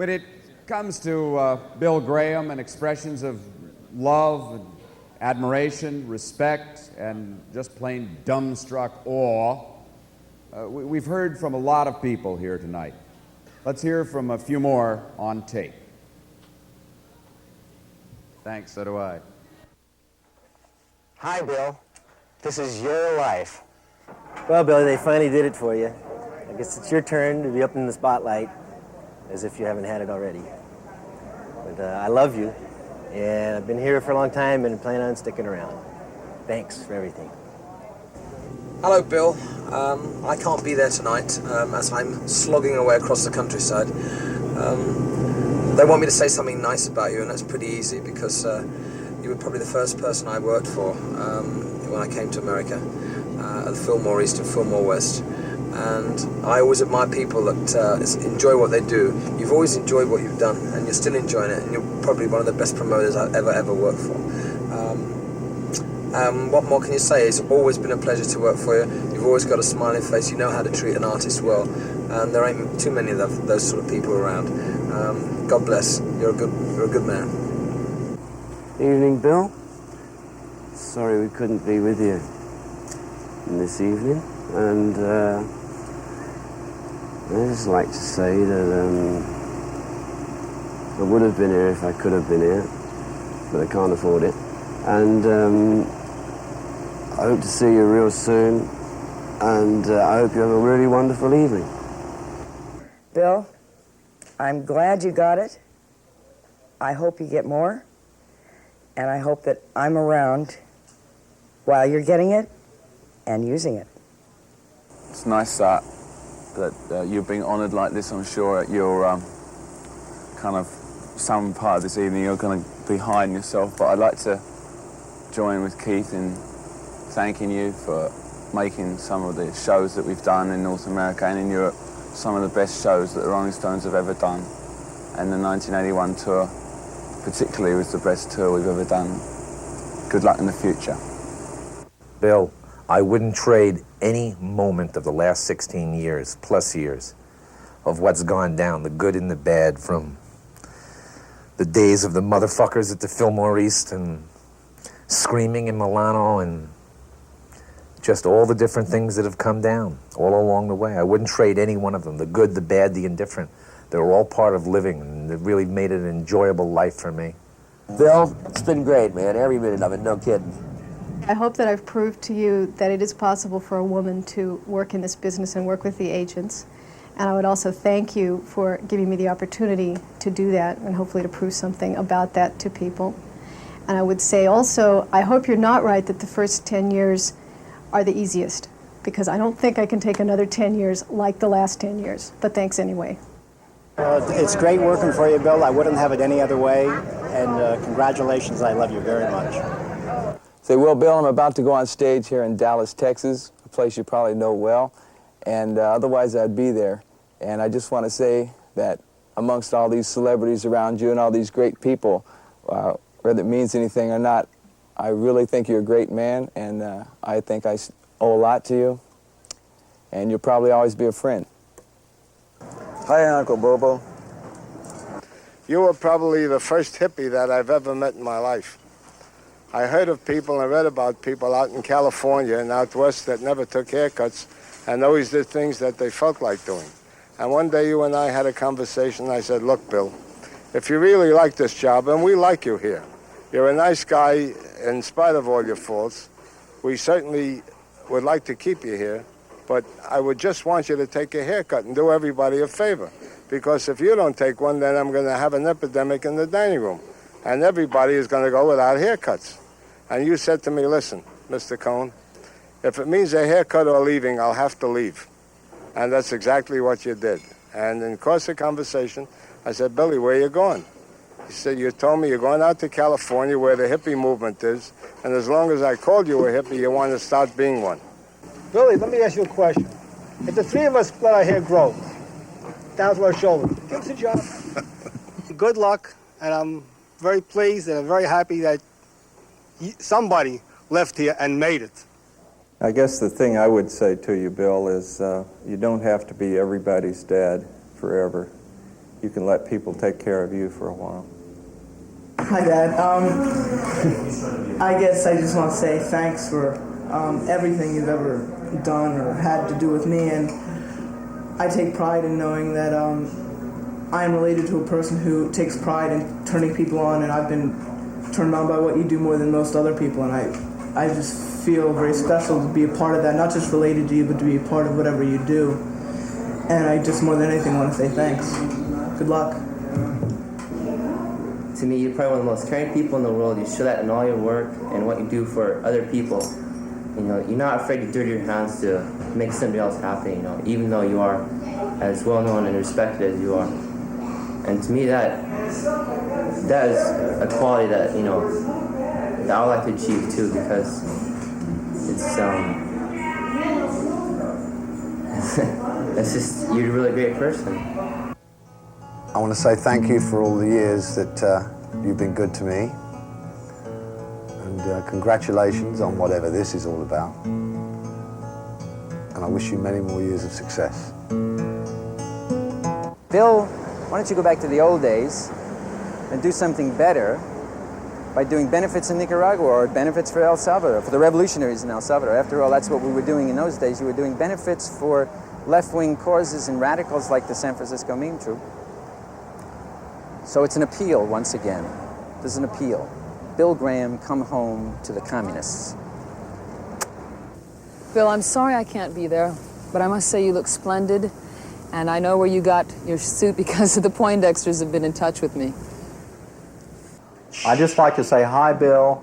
When it comes to Bill Graham and expressions of love, and admiration, respect, and just plain dumbstruck awe, we've heard from a lot of people here tonight. Let's hear from a few more on tape. Thanks, so do I. Hi, Bill. This is your life. Well, Billy, they finally did it for you. I guess it's your turn to be up in the spotlight, as if you haven't had it already. But I love you, and I've been here for a long time and plan on sticking around. Thanks for everything. Hello, Bill. I can't be there tonight as I'm slogging away across the countryside. They want me to say something nice about you, and that's pretty easy because you were probably the first person I worked for when I came to America at the Fillmore East and Fillmore West. And I always admire people that enjoy what they do. You've always enjoyed what you've done, and you're still enjoying it, and you're probably one of the best promoters I've ever worked for. What more can you say? It's always been a pleasure to work for you. You've always got a smiling face. You know how to treat an artist well, and there ain't too many of those sort of people around. God bless. You're a good man. Evening, Bill. Sorry we couldn't be with you this evening, and I'd just like to say that I would have been here if I could have been here, but I can't afford it. And I hope to see you real soon, and I hope you have a really wonderful evening. Bill, I'm glad you got it. I hope you get more, and I hope that I'm around while you're getting it and using it. It's nice that you're being honoured like this. I'm sure at your kind of some part of this evening you're going to be hiding yourself, but I'd like to join with Keith in thanking you for making some of the shows that we've done in North America and in Europe some of the best shows that the Rolling Stones have ever done. And the 1981 tour particularly was the best tour we've ever done. Good luck in the future. Bill, I wouldn't trade any moment of the last 16 years, plus years, of what's gone down, the good and the bad, from the days of the motherfuckers at the Fillmore East and screaming in Milano and just all the different things that have come down all along the way. I wouldn't trade any one of them, the good, the bad, the indifferent. They were all part of living, and it really made it an enjoyable life for me. Bill, it's been great, man. Every minute of it, no kidding. I hope that I've proved to you that it is possible for a woman to work in this business and work with the agents. And I would also thank you for giving me the opportunity to do that and hopefully to prove something about that to people. And I would say also, I hope you're not right that the first 10 years are the easiest, because I don't think I can take another 10 years like the last 10 years. But thanks anyway. It's great working for you, Bill. I wouldn't have it any other way. And congratulations. I love you very much. Say, well, Bill, I'm about to go on stage here in Dallas, Texas, a place you probably know well, and otherwise I'd be there. And I just want to say that amongst all these celebrities around you and all these great people, whether it means anything or not, I really think you're a great man, and I think I owe a lot to you, and you'll probably always be a friend. Hi, Uncle Bobo. You were probably the first hippie that I've ever met in my life. I heard of people and read about people out in California and out west that never took haircuts and always did things that they felt like doing. And one day you and I had a conversation, and I said, look, Bill, if you really like this job, and we like you here, you're a nice guy in spite of all your faults, we certainly would like to keep you here, but I would just want you to take a haircut and do everybody a favor. Because if you don't take one, then I'm going to have an epidemic in the dining room. And everybody is going to go without haircuts. And you said to me, listen, Mr. Cohn, if it means a haircut or leaving, I'll have to leave. And that's exactly what you did. And in the course of conversation, I said, Billy, where are you going? He said, you told me you're going out to California where the hippie movement is, and as long as I called you a hippie, you want to start being one. Billy, let me ask you a question. If the three of us let our hair grow down to our shoulders, give us a job. Good luck, and I'm very pleased and I'm very happy that somebody left here and made it. I guess the thing I would say to you, Bill, is you don't have to be everybody's dad forever. you can let people take care of you for a while. Hi, Dad. I guess I just want to say thanks for everything you've ever done or had to do with me, and I take pride in knowing that I am related to a person who takes pride in turning people on, and I've been turned on by what you do more than most other people, and I just feel very special to be a part of that, not just related to you, but to be a part of whatever you do. And I just, more than anything, want to say thanks. Good luck. To me, you're probably one of the most caring people in the world. You show that in all your work and what you do for other people. You know, you're not afraid to dirty your hands to make somebody else happy, you know, even though you are as well known and respected as you are. And to me, that is a quality that, you know, that I would like to achieve too, because it's it's just, you're a really great person. I want to say thank you for all the years that you've been good to me. And congratulations on whatever this is all about. And I wish you many more years of success. Bill, why don't you go back to the old days and do something better by doing benefits in Nicaragua or benefits for El Salvador, for the revolutionaries in El Salvador. After all, that's what we were doing in those days. You were doing benefits for left-wing causes and radicals like the San Francisco Meme Troop. So it's an appeal, once again. There's an appeal. Bill Graham, come home to the communists. Bill, I'm sorry I can't be there, but I must say you look splendid, and I know where you got your suit because the Poindexters have been in touch with me. I'd just like to say hi, Bill,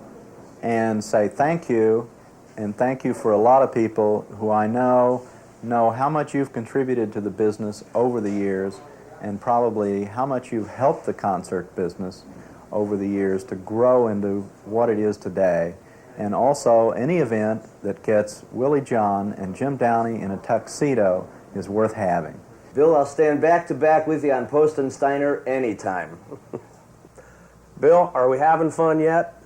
and say thank you, and thank you for a lot of people who I know how much you've contributed to the business over the years, and probably how much you've helped the concert business over the years to grow into what it is today. And also, any event that gets Willie John and Jim Downey in a tuxedo is worth having. Bill, I'll stand back to back with you on Post and Steiner anytime. Bill, are we having fun yet?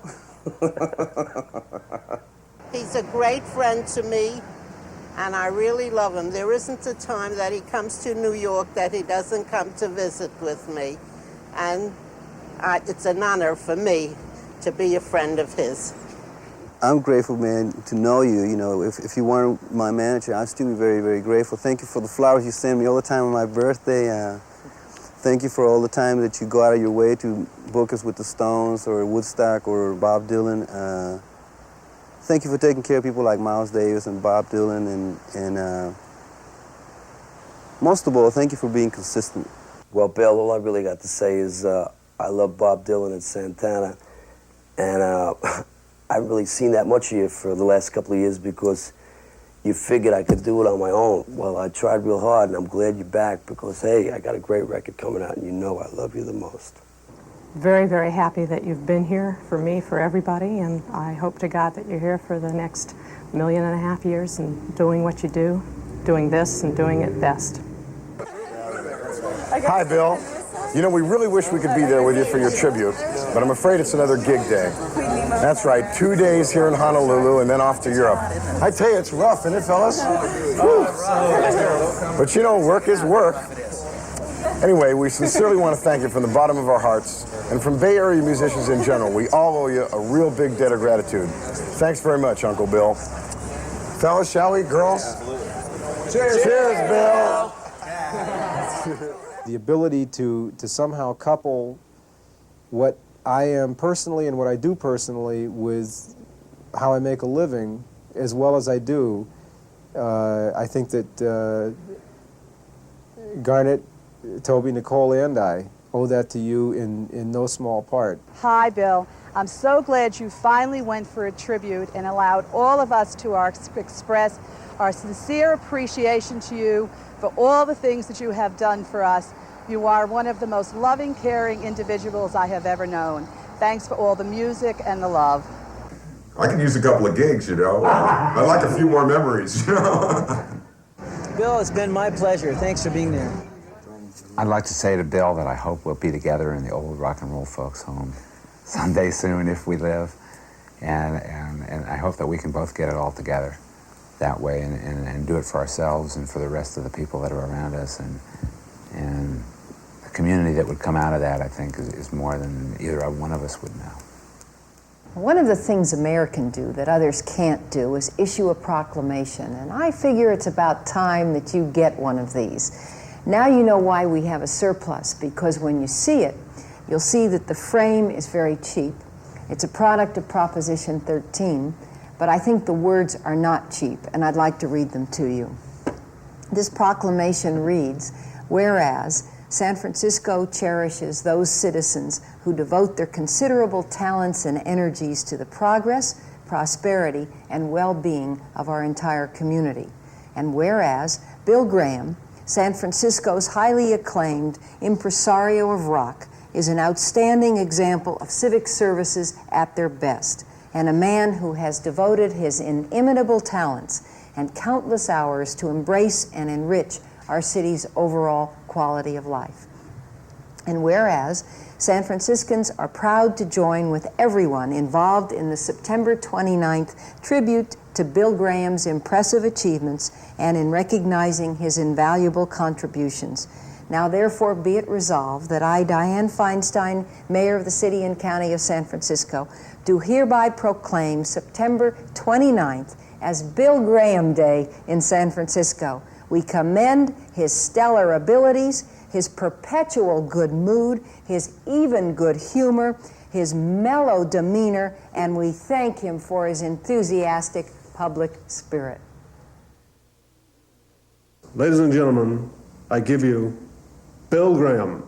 He's a great friend to me, and I really love him. There isn't a time that he comes to New York that he doesn't come to visit with me. And it's an honor for me to be a friend of his. I'm grateful, man, to know you. You know, if you weren't my manager, I'd still be very, very grateful. Thank you for the flowers you send me all the time on my birthday. Thank you for all the time that you go out of your way to book us with the Stones or Woodstock or Bob Dylan. Thank you for taking care of people like Miles Davis and Bob Dylan, and most of all, thank you for being consistent. Well, Bill, all I really got to say is I love Bob Dylan and Santana, and I haven't really seen that much of you for the last couple of years because you figured I could do it on my own. Well, I tried real hard, and I'm glad you're back because, hey, I got a great record coming out, and you know I love you the most. Very, very happy that you've been here for me, for everybody, and I hope to God that you're here for the next 1.5 million years and doing what you do, doing this and doing it best. Hi, Bill. You know, we really wish we could be there with you for your tribute, but I'm afraid it's another gig day. That's right, 2 days here in Honolulu and then off to Europe. I tell you, it's rough, isn't it, fellas? Whew. But you know, work is work. Anyway, we sincerely want to thank you from the bottom of our hearts, and from Bay Area musicians in general, we all owe you a real big debt of gratitude. Thanks very much, Uncle Bill. Fellas, shall we, girls? Cheers! Cheers, Bill! The ability to somehow couple what I am personally and what I do personally with how I make a living as well as I do, I think that Garnet, Toby, Nicole, and I owe that to you in no small part. Hi, Bill. I'm so glad you finally went for a tribute and allowed all of us to express our sincere appreciation to you for all the things that you have done for us. You are one of the most loving, caring individuals I have ever known. Thanks for all the music and the love. I can use a couple of gigs, you know. I'd like a few more memories, you know. Bill, it's been my pleasure. Thanks for being there. I'd like to say to Bill that I hope we'll be together in the old rock and roll folks' home someday soon if we live. And I hope that we can both get it all together that way and do it for ourselves and for the rest of the people that are around us. And community that would come out of that, I think, is more than either one of us would know. One of the things a mayor can do that others can't do is issue a proclamation, and I figure it's about time that you get one of these. Now you know why we have a surplus, because when you see it, you'll see that the frame is very cheap. It's a product of Proposition 13, but I think the words are not cheap, and I'd like to read them to you. This proclamation reads, "Whereas San Francisco cherishes those citizens who devote their considerable talents and energies to the progress, prosperity, and well-being of our entire community. And whereas Bill Graham, San Francisco's highly acclaimed impresario of rock, is an outstanding example of civic services at their best, and a man who has devoted his inimitable talents and countless hours to embrace and enrich our city's overall quality of life. And whereas San Franciscans are proud to join with everyone involved in the September 29th tribute to Bill Graham's impressive achievements and in recognizing his invaluable contributions. Now therefore be it resolved that I, Diane Feinstein, Mayor of the City and County of San Francisco, do hereby proclaim September 29th as Bill Graham Day in San Francisco. We commend his stellar abilities, his perpetual good mood, his even good humor, his mellow demeanor, and we thank him for his enthusiastic public spirit." Ladies and gentlemen, I give you Bill Graham.